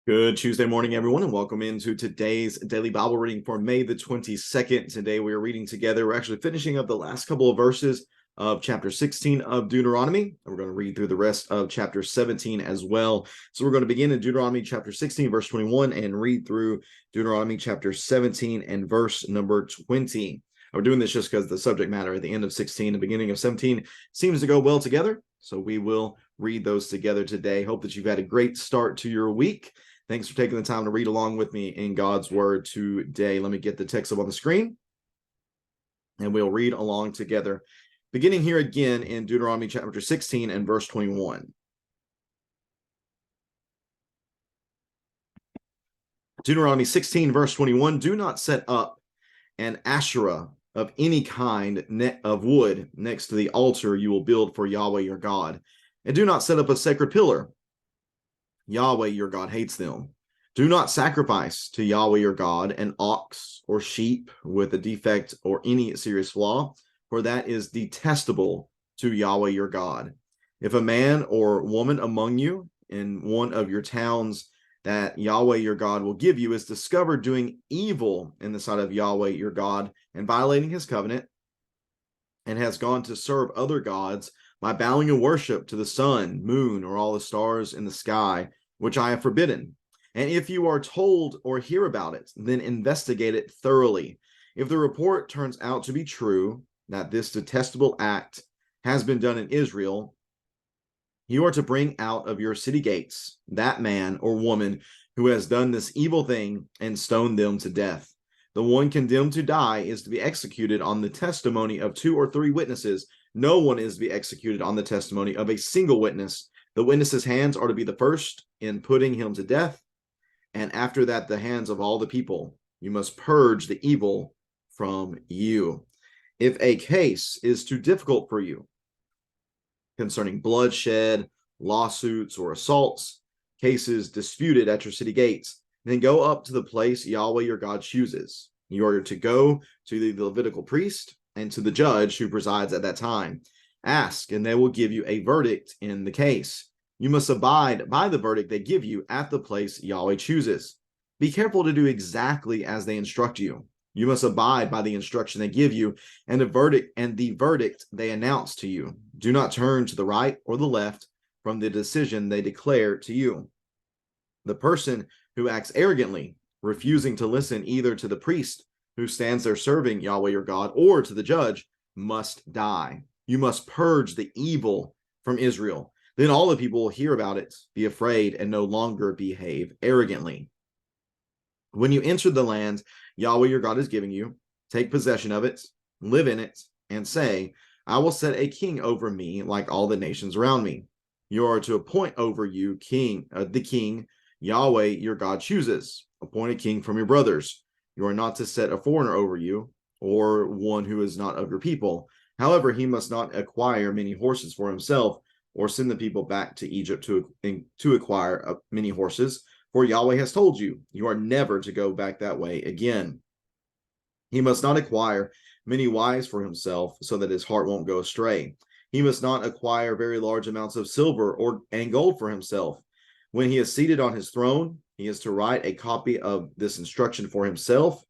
Good Tuesday morning, everyone, and welcome into today's daily Bible reading for May the 22nd. Today we are reading together. We're actually finishing up the last couple of verses of chapter 16 of Deuteronomy. And we're going to read through the rest of chapter 17 as well. So we're going to begin in Deuteronomy chapter 16, verse 21, and read through Deuteronomy chapter 17 and verse number 20. We're doing this just because the subject matter at the end of 16 and beginning of 17 seems to go well together. So we will read those together today. Hope that you've had a great start to your week. Thanks for taking the time to read along with me in God's word today. Let me get the text up on the screen, and we'll read along together, beginning here again in Deuteronomy chapter 16 and verse 21. Deuteronomy 16, verse 21, do not set up an Asherah of any kind of wood next to the altar you will build for Yahweh your God, and do not set up a sacred pillar. Yahweh your God hates them. Do not sacrifice to Yahweh your God an ox or sheep with a defect or any serious flaw, for that is detestable to Yahweh your God. If a man or woman among you in one of your towns that Yahweh your God will give you is discovered doing evil in the sight of Yahweh your God and violating his covenant, and has gone to serve other gods by bowing in worship to the sun, moon, or all the stars in the sky, which I have forbidden. And if you are told or hear about it, then investigate it thoroughly. If the report turns out to be true, that this detestable act has been done in Israel, you are to bring out of your city gates that man or woman who has done this evil thing and stone them to death. The one condemned to die is to be executed on the testimony of 2 or 3 witnesses. No one is to be executed on the testimony of a single witness. The witness's hands are to be the first in putting him to death, and after that the hands of all the people. You must purge the evil from you. If a case is too difficult for you concerning bloodshed, lawsuits, or assaults, cases disputed at your city gates, then go up to the place Yahweh your God chooses. You are to go to the Levitical priest and to the judge who presides at that time. Ask, and they will give you a verdict in the case. You must abide by the verdict they give you at the place Yahweh chooses. Be careful to do exactly as they instruct you. You must abide by the instruction they give you and the verdict they announce to you. Do not turn to the right or the left from the decision they declare to you. The person who acts arrogantly, refusing to listen either to the priest who stands there serving Yahweh your God or to the judge, must die. You must purge the evil from Israel. Then all the people will hear about it, be afraid, and no longer behave arrogantly. When you enter the land Yahweh your God is giving you, take possession of it, live in it, and say, I will set a king over me like all the nations around me. You are to appoint over you the king Yahweh your God chooses. Appoint a king from your brothers. You are not to set a foreigner over you, or one who is not of your people. However, he must not acquire many horses for himself, or send the people back to Egypt to acquire many horses. For Yahweh has told you, you are never to go back that way again. He must not acquire many wives for himself, so that his heart won't go astray. He must not acquire very large amounts of silver and gold for himself. When he is seated on his throne, he is to write a copy of this instruction for himself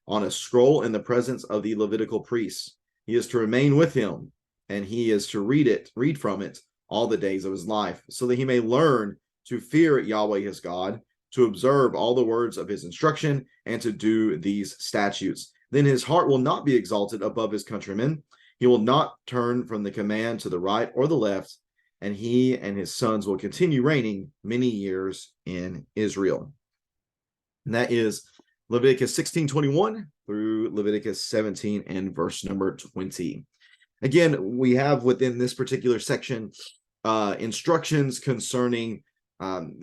on a scroll in the presence of the Levitical priests. He is to remain with him, and he is to read from it all the days of his life, so that he may learn to fear Yahweh his God, to observe all the words of his instruction, and to do these statutes. Then his heart will not be exalted above his countrymen. He will not turn from the command to the right or the left, and he and his sons will continue reigning many years in Israel. And that is Leviticus 16:21 through Leviticus 17 and verse number 20. Again, we have within this particular section instructions concerning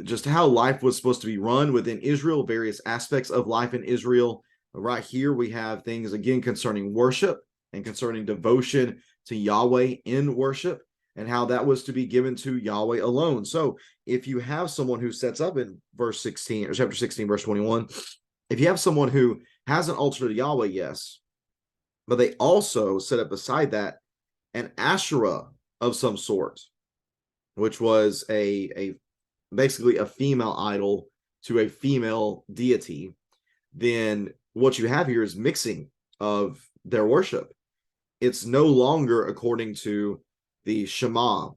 just how life was supposed to be run within Israel, various aspects of life in Israel. Right here, we have things again concerning worship and concerning devotion to Yahweh in worship, and how that was to be given to Yahweh alone. So if you have someone who sets up in verse 16 or chapter 16, verse 21, if you have someone who has an altar to Yahweh, yes, but they also set up beside that an Asherah of some sort, which was a basically a female idol to a female deity, then what you have here is mixing of their worship. It's no longer according to the Shema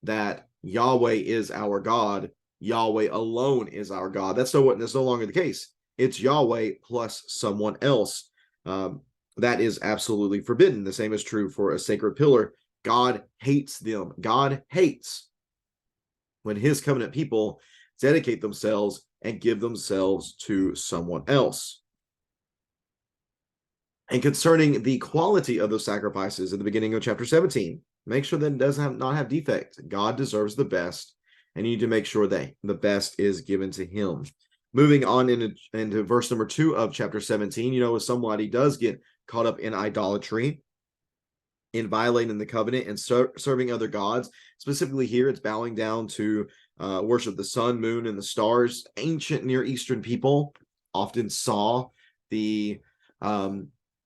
that Yahweh is our God, Yahweh alone is our God. That's no longer the case. It's Yahweh plus someone else. That is absolutely forbidden. The same is true for a sacred pillar. God hates them. God hates when his covenant people dedicate themselves and give themselves to someone else. And concerning the quality of those sacrifices at the beginning of chapter 17, make sure that it does not have defect. God deserves the best, and you need to make sure that the best is given to him. Moving on into verse number 2 of chapter 17, if somebody does get caught up in idolatry, in violating the covenant and serving other gods, specifically here it's bowing down to worship the sun, moon, and the stars. Ancient Near Eastern people often saw the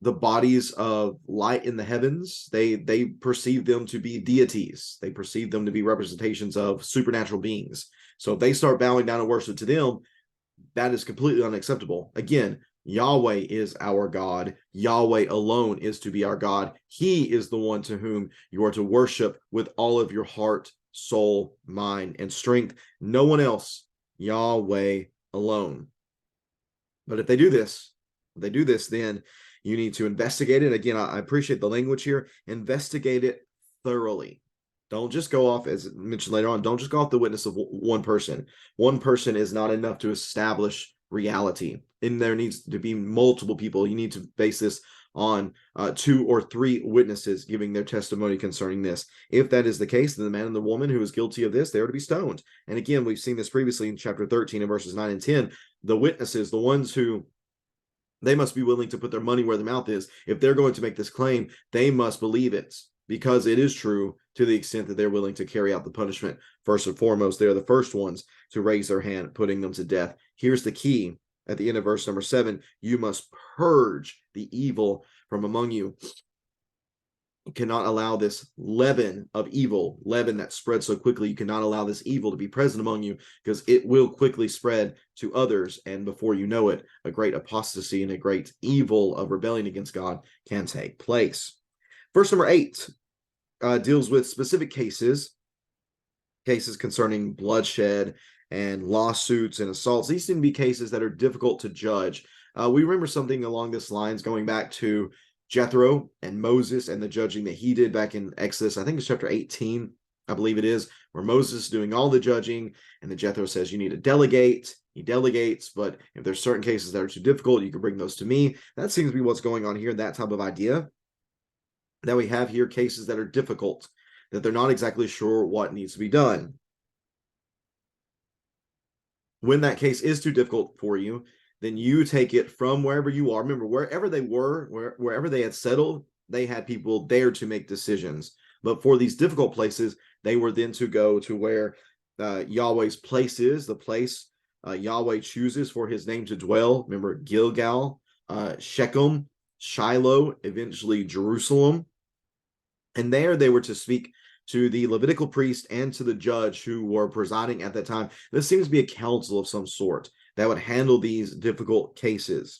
bodies of light in the heavens. They perceived them to be deities. They perceived them to be representations of supernatural beings. So if they start bowing down and worship to them, that is completely unacceptable. Again, Yahweh is our God. Yahweh alone is to be our God. He is the one to whom you are to worship with all of your heart, soul, mind, and strength. No one else. Yahweh alone. But if they do this, then you need to investigate it. Again, I appreciate the language here. Investigate it thoroughly. Don't just go off, as mentioned later on, don't just go off the witness of one person. One person is not enough to establish reality. And there needs to be multiple people. You need to base this on 2 or 3 witnesses giving their testimony concerning this. If that is the case, then the man and the woman who is guilty of this, they are to be stoned. And again, we've seen this previously in chapter 13 and verses 9 and 10. The witnesses, the ones who they must be willing to put their money where their mouth is. If they're going to make this claim, they must believe it because it is true to the extent that they're willing to carry out the punishment. First and foremost, they're the first ones to raise their hand, putting them to death. Here's the key at the end of verse number 7. You must purge the evil from among you. You cannot allow this leaven of evil, leaven that spreads so quickly. You cannot allow this evil to be present among you because it will quickly spread to others. And before you know it, a great apostasy and a great evil of rebellion against God can take place. Verse number 8 deals with specific cases concerning bloodshed and lawsuits and assaults. These seem to be cases that are difficult to judge. We remember something along this lines going back to Jethro and Moses and the judging that he did back in Exodus. I think it's chapter 18, I believe it is, where Moses is doing all the judging, and then Jethro says, you need to delegate. He delegates, but if there's certain cases that are too difficult, you can bring those to me. That seems to be what's going on here, that type of idea. That we have here cases that are difficult, that they're not exactly sure what needs to be done. When that case is too difficult for you, then you take it from wherever you are. Remember, wherever they were, wherever they had settled, they had people there to make decisions. But for these difficult places, they were then to go to where Yahweh's place is, the place Yahweh chooses for his name to dwell. Remember, Gilgal, Shechem, Shiloh, eventually Jerusalem. And there they were to speak to the Levitical priest and to the judge who were presiding at that time. This seems to be a council of some sort that would handle these difficult cases.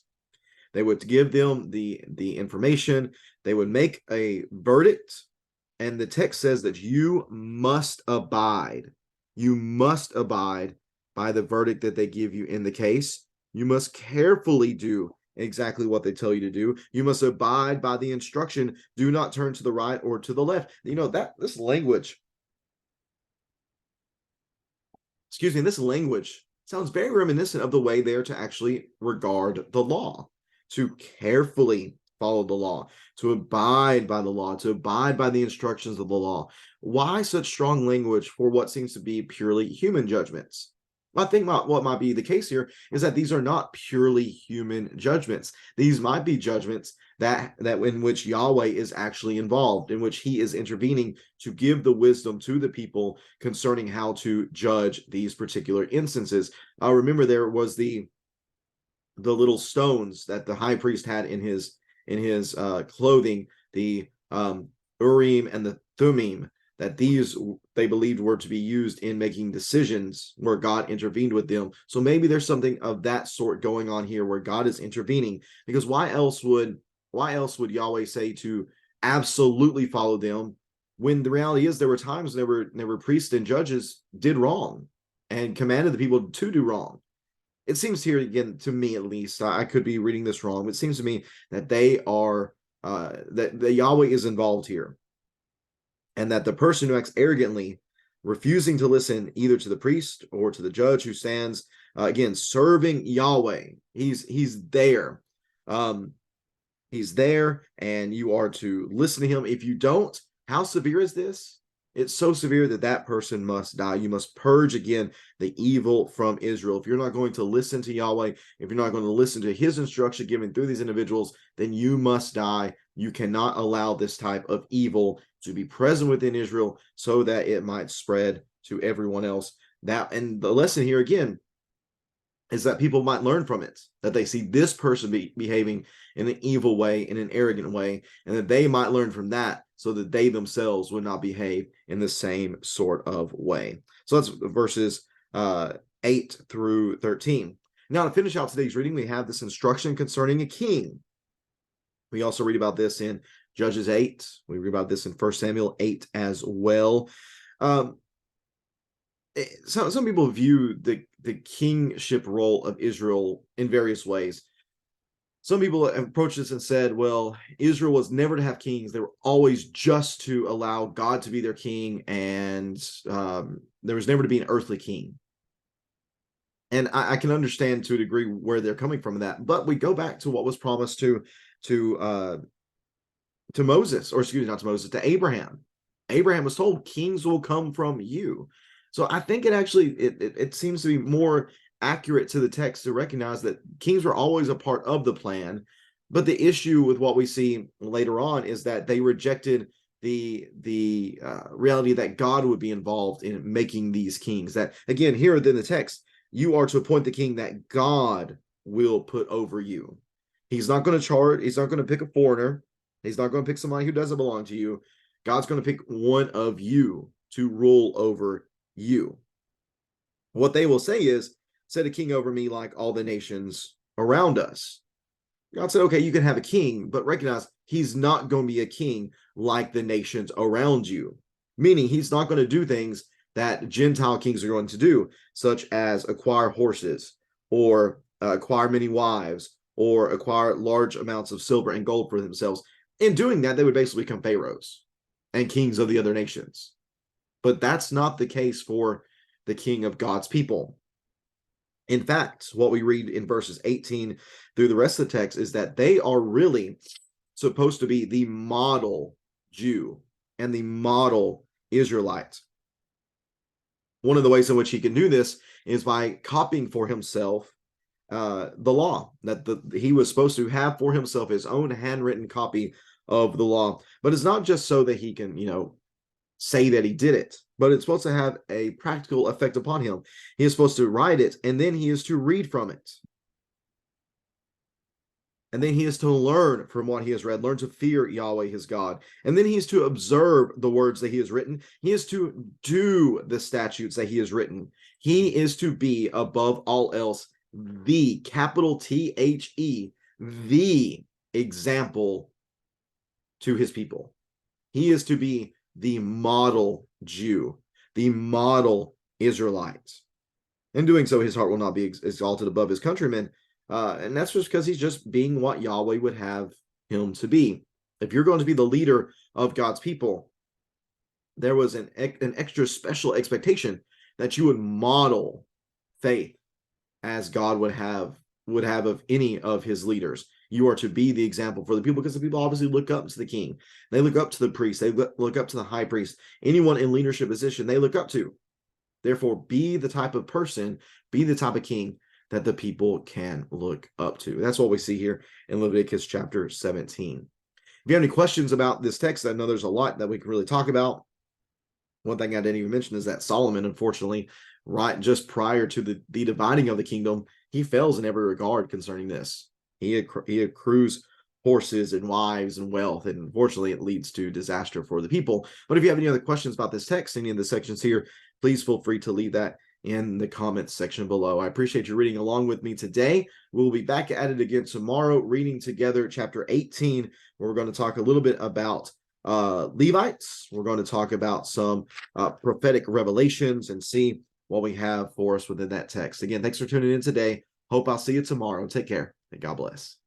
They would give them the information. They would make a verdict. And the text says that you must abide. You must abide by the verdict that they give you in the case. You must carefully do exactly what they tell you to do. You must abide by the instruction. Do not turn to the right or to the left. This language sounds very reminiscent of the way they are to actually regard the law, to carefully follow the law, to abide by the law, to abide by the instructions of the law. Why such strong language for what seems to be purely human judgments? I think what might be the case here is that these are not purely human judgments. These might be judgments that in which Yahweh is actually involved, in which he is intervening to give the wisdom to the people concerning how to judge these particular instances. Remember, there was the little stones that the high priest had in his clothing, the Urim and the Thummim, that these they believed were to be used in making decisions where God intervened with them. So maybe there's something of that sort going on here where God is intervening, because why else would Yahweh say to absolutely follow them when the reality is there were times whenever priests and judges did wrong and commanded the people to do wrong? It seems here, again, to me at least, I could be reading this wrong, but it seems to me that they are that the Yahweh is involved here, and that the person who acts arrogantly, refusing to listen either to the priest or to the judge who stands again serving Yahweh, he's there. He's there, and you are to listen to him. If you don't, how severe is this? It's so severe that that person must die. You must purge again the evil from Israel. If you're not going to listen to Yahweh, if you're not going to listen to his instruction given through these individuals, then you must die. You cannot allow this type of evil to be present within Israel so that it might spread to everyone else. And the lesson here again is that people might learn from it, that they see this person behaving in an evil way, in an arrogant way, and that they might learn from that so that they themselves would not behave in the same sort of way. So that's verses 8 through 13. Now, to finish out today's reading, we have this instruction concerning a king. We also read about this in Judges 8. We read about this in 1 Samuel 8 as well. Some people view the kingship role of Israel in various ways. Some people have approached this and said, well, Israel was never to have kings. They were always just to allow God to be their king, and there was never to be an earthly king. And I can understand to a degree where they're coming from that. But we go back to what was promised to Moses, or excuse me, not to Moses, to Abraham. Abraham was told, kings will come from you. So I think it seems to be more accurate to the text to recognize that kings were always a part of the plan. But the issue with what we see later on is that they rejected the reality that God would be involved in making these kings. That, again, here in the text, you are to appoint the king that God will put over you. He's not going to charge. He's not going to pick a foreigner. He's not going to pick somebody who doesn't belong to you. God's going to pick one of you to rule over you. What they will say is, set a king over me like all the nations around us. God said, okay, you can have a king, but recognize he's not going to be a king like the nations around you. Meaning he's not going to do things that Gentile kings are going to do, such as acquire horses, or acquire many wives, or acquire large amounts of silver and gold for themselves. In doing that, they would basically become pharaohs and kings of the other nations. But that's not the case for the king of God's people. In fact, what we read in verses 18 through the rest of the text is that they are really supposed to be the model Jew and the model Israelite. One of the ways in which he can do this is by copying for himself the law, that he was supposed to have for himself his own handwritten copy of the law. But it's not just so that he can, say that he did it, but it's supposed to have a practical effect upon him. He is supposed to write it, and then he is to read from it. And then he is to learn from what he has read, learn to fear Yahweh his God. And then he is to observe the words that he has written. He is to do the statutes that he has written. He is to be, above all else, the, capital THE, the example to his people. He is to be the model Jew, the model Israelite. In doing so, his heart will not be exalted above his countrymen. And that's just because he's just being what Yahweh would have him to be. If you're going to be the leader of God's people, there was an extra special expectation that you would model faith as God would have of any of his leaders. You are to be the example for the people, because the people obviously look up to the king. They look up to the priest. They look up to the high priest. Anyone in leadership position, they look up to. Therefore, be the type of person, be the type of king that the people can look up to. That's what we see here in Leviticus chapter 17. If you have any questions about this text, I know there's a lot that we can really talk about. One thing I didn't even mention is that Solomon, unfortunately, right just prior to the dividing of the kingdom, he fails in every regard concerning this. He accrues horses and wives and wealth, and unfortunately it leads to disaster for the people. But if you have any other questions about this text, any of the sections here, please feel free to leave that in the comments section below. I appreciate you reading along with me today. We'll be back at it again tomorrow, reading together chapter 18, where we're going to talk a little bit about Levites. We're going to talk about some prophetic revelations and see what we have for us within that text. Again, thanks for tuning in today. Hope I'll see you tomorrow. Take care and God bless.